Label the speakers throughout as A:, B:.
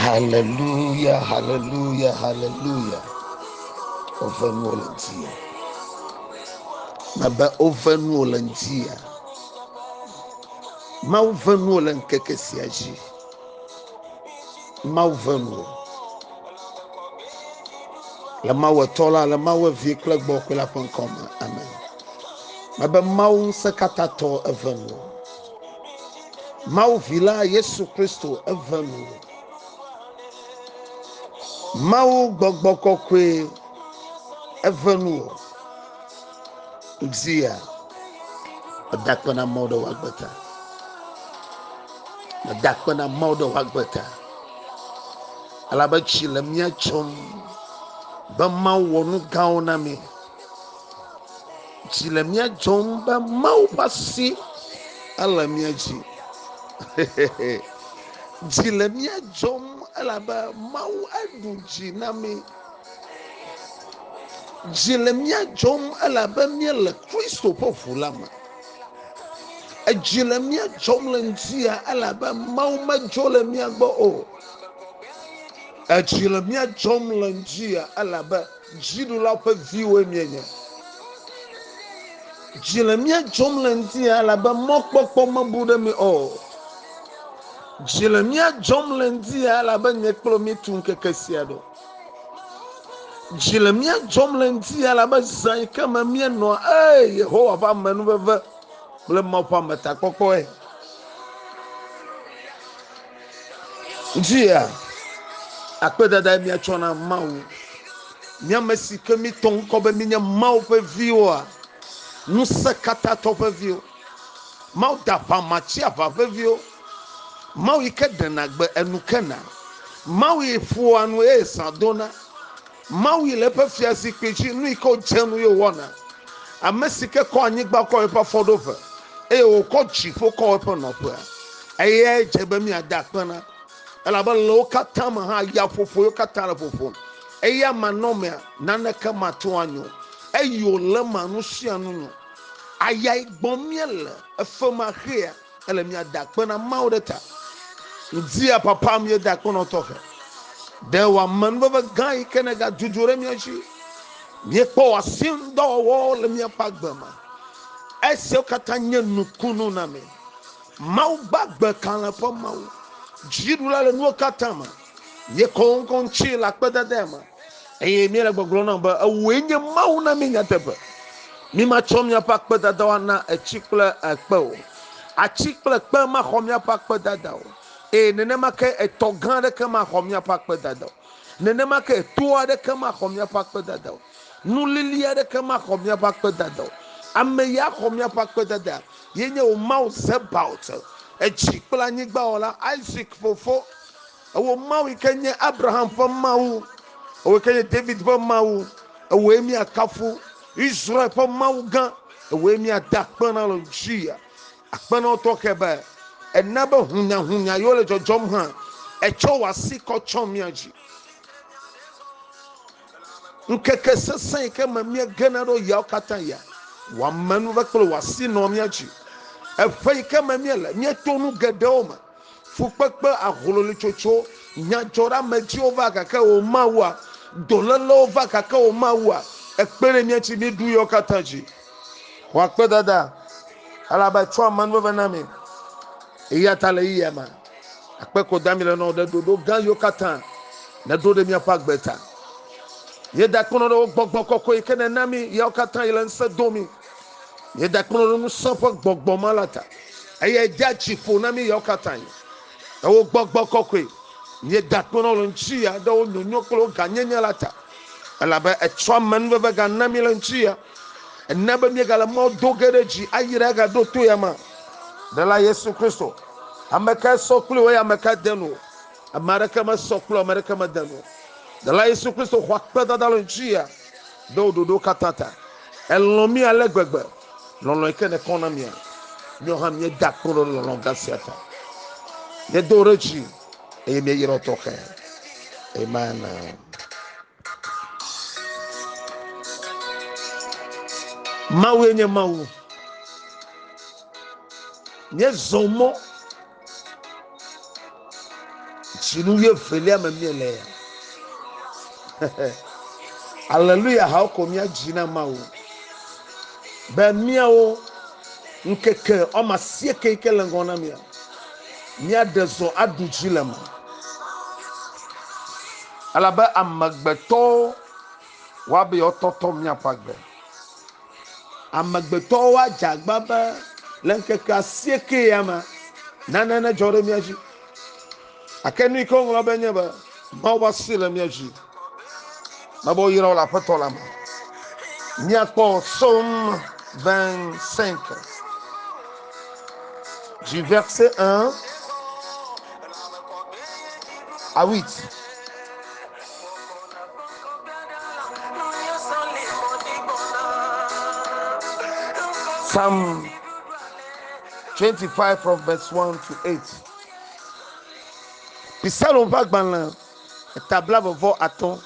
A: Hallelujah, hallelujah, hallelujah. Over Nolantia. Maba over Nolantia. Mauva Nolan Kekesiaji. Mauva no. La mawa tola, la mawa vehicle bokula pancoma. Amen. Maba Maun Sakatato Evanu. Mau Villa Yesu Christo Evanu. Mau Bogboko Kwe Evanu. Zia. Adakwana modo wagbata. Adakwana modo wagbata. Alabachi lamia chom. Bama wonu gauna me. Chilamia chom ba mau pasi. Alamia ji. Chilamia chom alaba mau aduji na me. Chilamia chom alaba miele Kristo pofulama. Jilemia jomlentia alaba mauma jolemia bo o. Jilemia jomlentia alaba jidula pe viwe mienye. Jilemia jomlentia alaba mokpokpo mabude mi o. Jilemia jomlentia alaba nyeklo mi tunke kesiado. Jilemia jomlentia alaba zai kama mieno ay Yehowa pa menu beve. Ble mopa meta kokpo e. Njia akpedada mi achona mau nyama sika mi ton ko be mi nya mau pe viwa nusa kata to pe viwo mau da pa machi ava pe viwo mau ikede na gbe enukena mau ifu anu sadona mau ile pe fiasi pechi nu iko jenu yo wona amesike ko anyigba ko pe fodofa o ko chifo ko pe no pe eye jebe mi adakpana alaba lo katama ha ya fofo yo katara fofo eya manome nana kama to anyo eyo le manusia no aya igbomiele efema hia ele mi adakpana maudeta ndia papa mi adakpana tofe de wa man baba gai kenega jujure mi achi mi po asin do wo le mi apagbama ese katanya nukunu na me mau bagbe kan la po mau jidula le no katama ye kon chi la kpeda dema eye mi la gbogbo na ba awenye mau na mi nyatepe mi ma chom ya pa kpeda da na echikle akpo achikle kpe ma khom ya pa kpeda da nene ma ke etogan de ke ma khom ya pa kpeda da nene ma ke toa de ke ma khom ya pa kpeda da nu lilia de ke ma khom ya pa kpeda da ame ya khom ya pa kpeda da yenye o mau zebaut echikle anyigba ola Isaac fofo o mau ikenye Abraham fo mau o ikenye David fo mau o emi akafu Israel fo mau gan o emi adakpana lo jia akpana to kebe enaba hunya yo le jojom ha echo wasi ko chomiaji nkeke sesen ke mamia ganaro ya katanya wa manu baklo wasi no miaji efai ke mamia la mi tonu gedoma fukpekpe ahololi chocho nyajora meji ova kaka o mawa dololo ova kaka o mawa ekpere miachi mi du yo kataji wa kpedada alaba twa manu venami iyatale iyama akpeko damile no de do gan yo katan na do de mi apagbeta ye da kono do gbogbo koko ikene nami yo katan ile nse domi ye da kono no sopo gbogbo malata eye jachi fo nami yo katan o gbogbo koko ye da kono lo nchia do nyonyo kolo ganyenya lata alaba etwa man bebe ga nami lo nchia enaba mi gala mo dogereji ayira ga do to yama de la Yesu Kristo ameka soklo ya ameka denu amareka ma soklo amareka ma denu de la Yesu Kristo hwakpeda dalo njia do katata elomi alegbegbe lolo ikene economy nyo ham ye dakoro lolo gasiata ye doreji e me yero toke amen mawu enye mawu nye zomo jinu ye felia mamiele. Hallelujah, how come ya jina mawo? Ba miawo nkeke o masie keke lengona mia. Mia deso adu jilema. Alaba amagbeto wa be ototo mia pagbe. Amagbeto wa jagbaba lenkeke asieke yama. Nana jore miaji. Akenu ko nglo benye ba. Ma wa sile miaji. Mabo yira la patolama. Miakpo Psaume 25 du verset 1 à 8. Psalm 25 from verse 1 to 8. Puis ça l'on va gbanlan tabla vo aton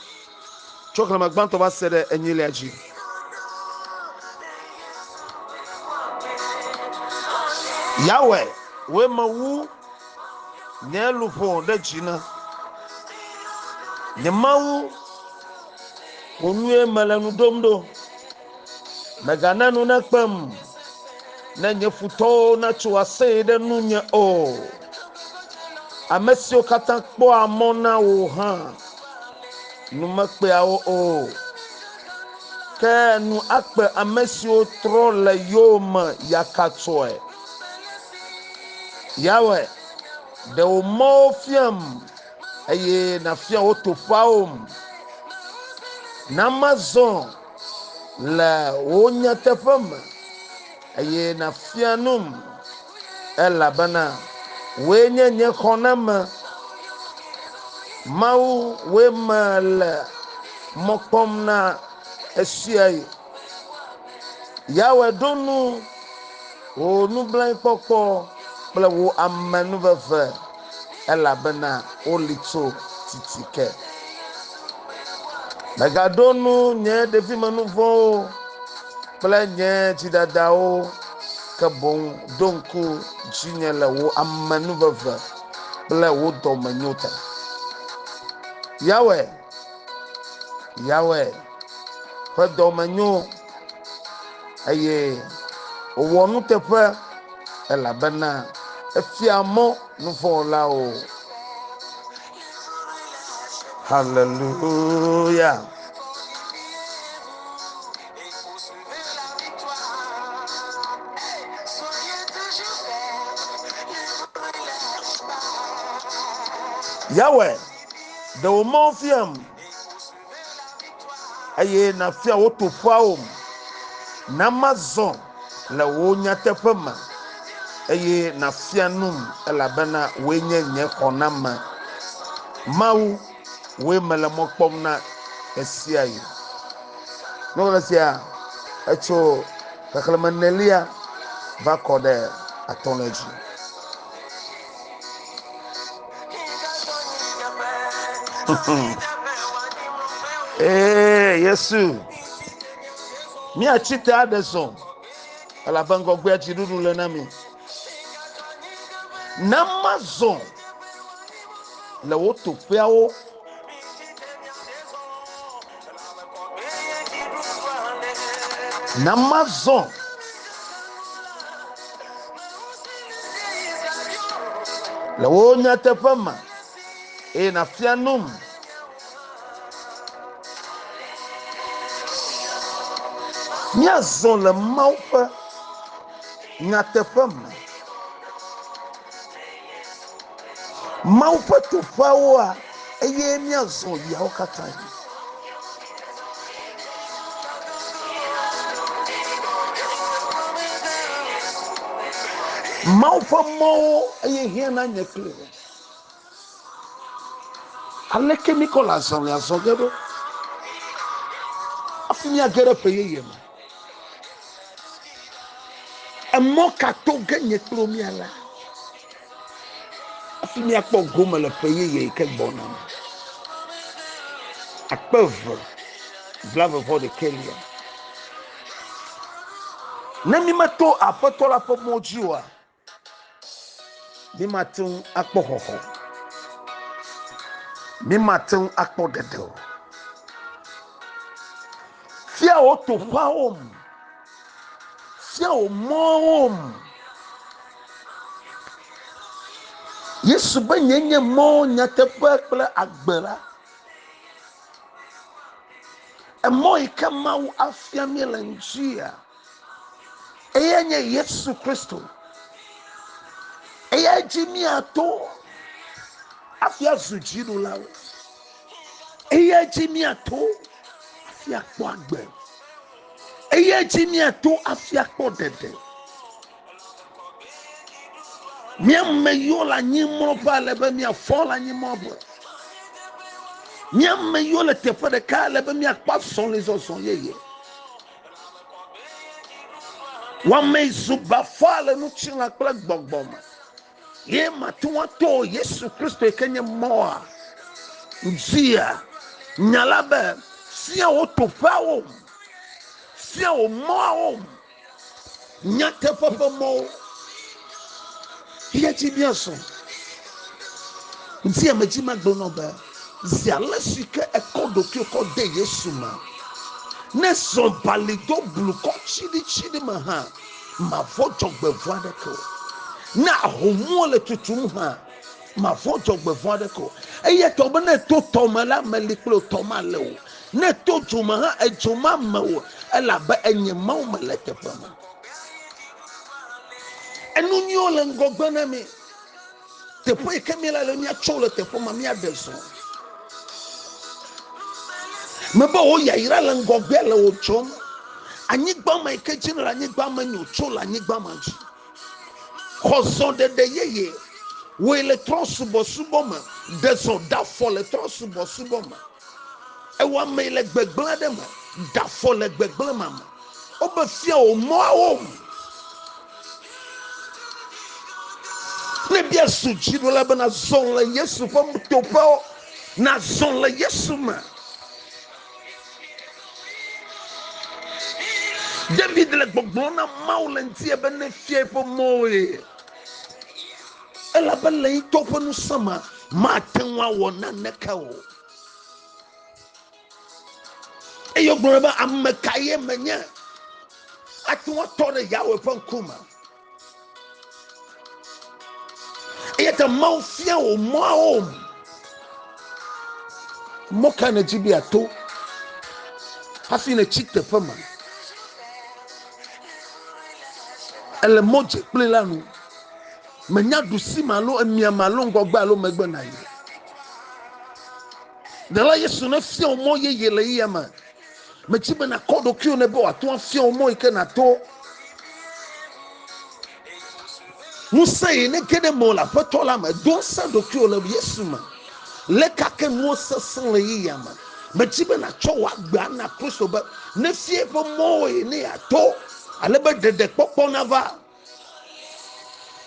A: chokla magban to ba sede enyile aji. Yahweh we mawu ne lupo de jina ne mawu onue malanu domdo megana nu na kpam na nyefuto na chuase de nunya o amesio kata kpo amona wo ha numakpe awo o ke nu akpe amesio tro le yoma yakatoe Yahweh de o mofiam eye na fia o tofaum namazon la wonya tefam eye na fianum elabana wenye nye khonama mau we mal mokpom na esiai Yahweh donu o nublan pokpo bla wo amanu veve elabana o litso titike megadonu nye devi manuvo bla nye tidadao kabon donku jinyele wo amanu veve bla wo domanyota Yahweh fa domanyo aye owonu tepe elabana efiamo nufo lao. Hallelujah. Yahweh the omofiam aye na fia wotofaum namazon la wonya tepema aye na fianum elabana wenye nye konama mau we melamokpom na esiai no la sia echo kaklamanelia va kode atology. Yesu mi achite adeson alabango gbe achiduru le na mi namazon le wotofiawo namazon le wonya tefema e na fianum miazon le maufa nyatefema maufa tofawa eye miazon yawo katai maufa mo eye hiena nyekle aleke mikola zon ya zogero afimi agere peye ma emoka to genye klomiala afimi akpo goma le peye ke bona akpev vlave vo de kelia na mi mato apotola po mojiwa mi matun akpo hoho mi matin akpo dede fia o to fa fia o mo yesu ba nyenye mo nyatepa kple agbera emo ikama afia melangia eyenye yesu kristo eya jimi ato afia zujiru lawo eya jimi ato afia kpo agbe eya jimi ato afia kpo dede miamme yola nyimro pa lebe mia fola nyimobo miamme yola tefa de ka lebe mia kpa son les oson yeye wa me zuba fala no chinga kla gbogboma ye matuwa to yesu kristo ekenye moa nzia nyalabe sia o to fawo sia o moa nyate papa mo ye ti bien so nzia majima gbono ba zia lesike ekodo ki ko de yesu ma ne son balido blu ko chidi ma ha ma fo jogbe voade ko na homo le tutum ha ma fo jogbe voade ko eye to be ne to toma la meliklo toma le o ne to juma ha ejuma ma o ela ba enye ma o melete pama enu nyo le ngogbe na mi te po e kemela le mia chole te po ma mia deso me ba o ya ira le ngogbe le o chom anyigba ma ikejin la anyigba ma nyo chola anyigba ma ji kozon de yeye we le tron subo ma deso da fo le tron subo ma e wa me le gbegble de ma da fo le gbegble ma o be fia o mo awo ne bia suji do la bana zon le yesu fo to pa na zon le yesu ma David le gbogbo na maulenti e bene fie fo moe ela bele to fo no sama ma tenwa wo na neka wo e yo gboro ba amekaye menya ati wo tore yawe fo kuma e ta mau fia o mo kana jibi ato hafi na chite fama ele moje plela no menya du simalo emia malo ngogba lo megbe na ye de la yesu na fia o mo ye yele yema me chibe na kodo kio ne bo ato fia o mo ike na to musai ne kede mo la petola ma don sa do kio le yesu ma le kake no sesen le yema me chibe na cho wa gba na kristo ba ne fie fo mo ne ato ale be de popo na va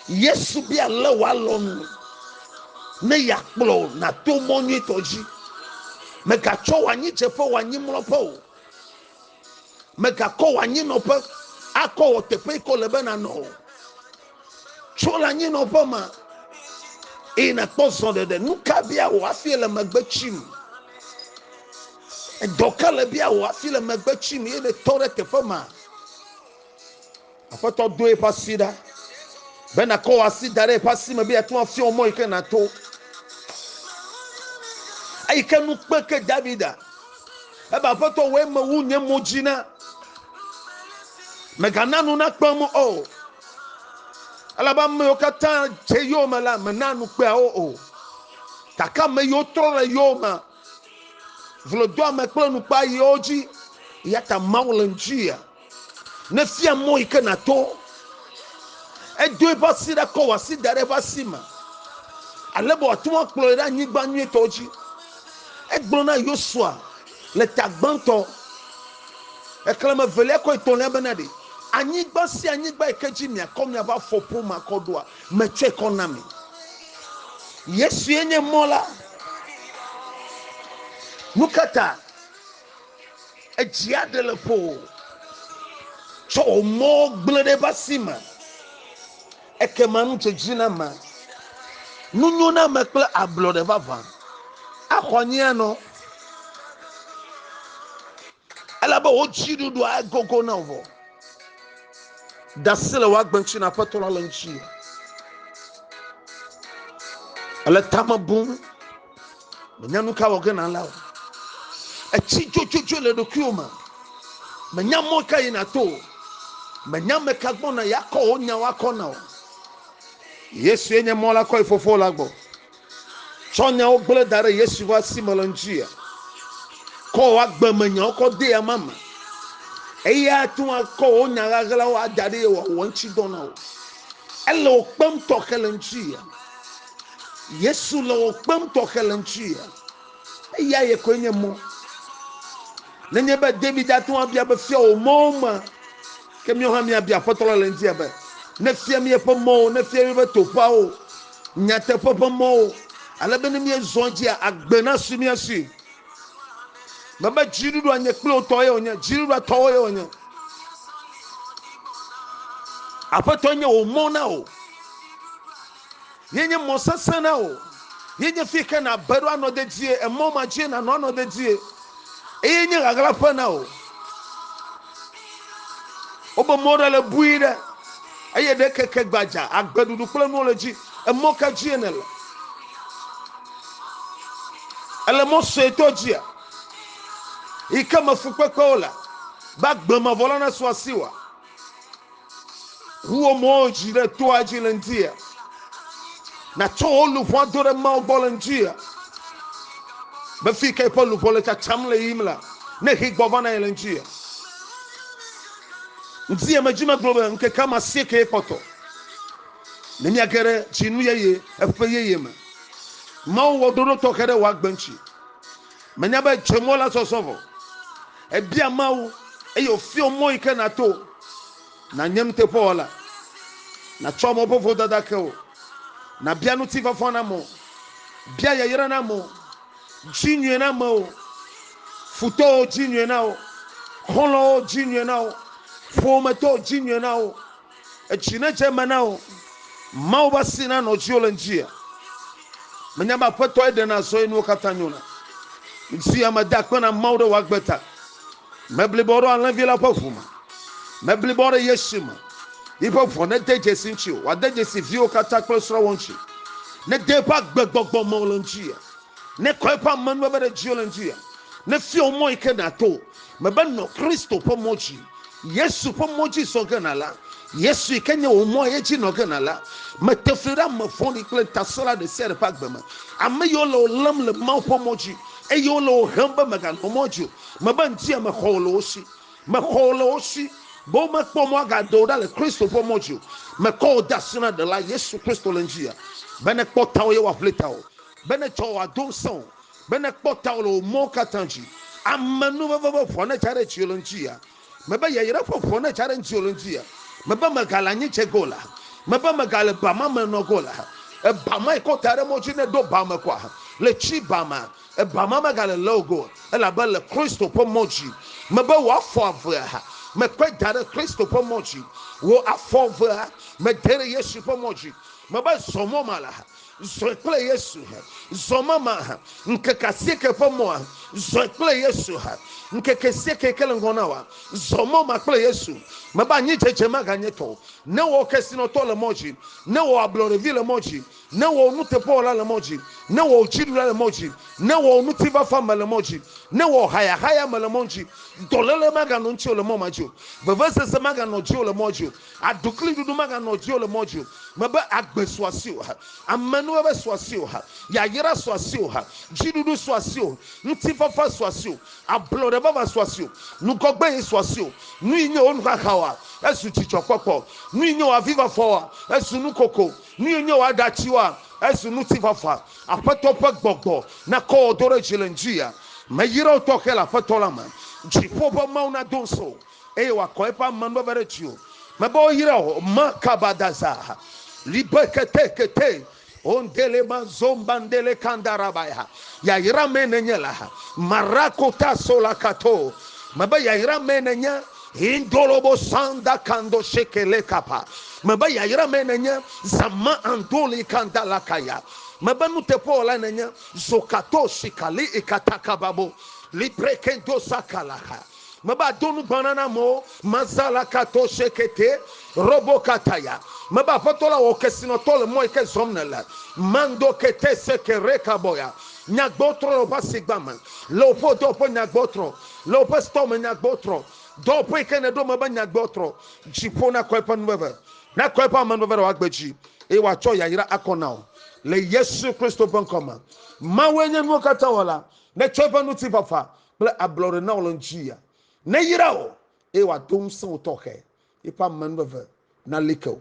A: yesu bi ale wa lon ne yakplo na to monyi toji me ka cho wa nyi chefo wa nyi mlopo me ka ko wa nyi no pe akọ tepe ko le be na no cho la nyi no pe ma ina poso de nuka bia wo afie le magbachim e dokale bia wo afie le magbachim e de tore tepe ma afoto do e pasida be na ko asida re pasima bia to afie o mo ike na to ai kanu peke davida eba foto we mawunya mojina megananu na kpam o alaba me okata je yoma la menanu pe o kaka me yo trole yoma vlodo me planu pa yoji yata maulenjia ne fia mo ike na to e do ba sida ko wasida re basima alebo atun kplo ra nyigba nyi toji e gbona yosua le tagbanto e klama vele ko to le benade anyigba si anyigba ekeji mia komia ba fopo makodoa meche economy yesu enye mola nukata ejia de le po cho mo gblede basima ekemanu chejina ma nunyo na mekle ablo de vava akonye no alaba ochidu do agogo na vo dasile wa gbanchi na patola lanchi ala tamabun menyanu ka wogena lawo achi jojojo le do kioma menyamo ka ina to menyame ka gbona yakọ onya wakọ na Yesu enye mola ko ifofo lagbo chonya ogbele dare Yesu wa simalanjia ko wa gbamanya ko de amama eya tun ko onya gagala wa dare wo wonchi dona o elo kpam to kelanjia Yesu lo kpam to kelanjia eya ye ko enye mo nenye ba David atun abia ba fia o moma kemi o ha mi abia fotola lanjia ba na fia mi epo mo na fia mi ba topa o nyate popo mo ala benim ye zonji agbena sumi asi baba jirudu anye klo toye onya jirudu toye onya apato nye o mona o yenye mosasa na o yenye fika na beru anode die e moma je na no anode die yenye gagala pa na o obo modele buire aye de keke gbaja agbedudu klo no leji e moka je na la ele mo se tojia ikama fukwekola bagbama volana swasiwa huo moji le toaji lentia na tolu fwadore ma volunteer bafika ipo lu voleta chamle imla ne higbovana lentia ntia majima globe nke kama sike poto ne nyagere chinu yeye efeye ma ma wodoro tokere wagbanchi manya ba chemola sosovo ebia mawu eyo fio moyi kana to na nyemte pola na chomo bofo dadakeo na bia no tiva fona mo bia yayira na mo jinwe na mo futo jinwe na o holo jinwe na o fomato jinwe na o echine chema na o mawu basina no jiolenjia manya ba poto ede na so enu katanyona nsi amada kwana mawdo wagbeta mebliboro anlavila pofuma mebliboro yeshima ipo fone deje sinchi wa deje si vio kata klosro wonchi ne depa gbegbogbo molonjia ne koipa manu bere jiolonjia ne fio mo ikena to meba no Kristo pomoji Yesu pomoji so ganala Yesu ikenya o mo yeji no ganala metefira mafoni kle tasala de ser pagbema ameyolo lam le mau pomoji eyolo hamba magan pomoji meba ntia me holosi bo me pomo agado dale Kristo pomoji me ko dasina de la Yesu Kristo lenjia bene kpota ye wa fletawo bene cho adonson bene kpota lo mo katanji amanu baba fona chare chiolonjia meba yeyira fona chare chiolonjia meba magalanye chegola meba magale bama menogola e bama ikotare moji ne do bama kwa le chi bama e bama magale logo e la belle Kristo pomoji meba wa favre me kwedare Kristo pomoji wo afovre me dere Yesu pomoji meba somo mala zoekle Yesu zomama nkekasieke pomo zoekle Yesu nkekesieke kelengona wa zomo makle Yesu meba nyicheche maganyeto ne wo kesino to le moji ne wo abloreville moji ne wo nutepola le moji ne wo chidula le moji ne wo nutiba fama le moji ne wo haya le moji dolele magano nchi le momaji bevese se magano ji le moji adukli dudu magano ji le moji meba agbeswasio amanu ebe swasio ya yira swasio jidudu swasio ntifafa swasio ablore baba swasio nukogbe swasio nu inye onu kakawa esu chichokpokpo nu inye wa viva fowa esu nukoko nu inye wa dachiwa esu nutifafa apatopa gbogbo na ko odore chilenjia mayira otokela patolama jipopo mauna donso ewa koepa manu berechio mebo yira makabadaza libekete ondele mazombandele kandarabaya ya yira menenya marakota sola kato maba ya yira menenya indolobo sanda kando shekele kapa maba ya yira menenya zama andoli kandala kaya mabanu tepo la nanya zokato shikali ikataka babo librekendo sakalaka maba donu banana mo mazala kato shekete robo kataya maba fotola okesino tole mo ke somnela mando kete sekere kaboya nyagbotro lo basigama lo foto po nyagbotro lo pastom nyagbotro do po ikene do maba nyagbotro jipona kwepa nwebe na kwepa manwebe wagbeji e wa cho ya yira akonao le Yesu Kristo bankoma mawenye nwokata wala ne chopa nuti papa ple ablore na olonjia ne yirao e wa dum so toke e pa manwebe na likao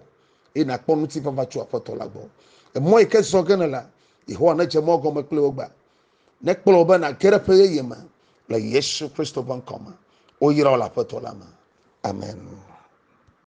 A: e na kponu ti papa cho apotola gbo e moy ke sogena la e ho na jemo go makle ogba ne kpolo ba na kere pe yema le Yesu Kristo bankoma o yirao la apotola ma amen.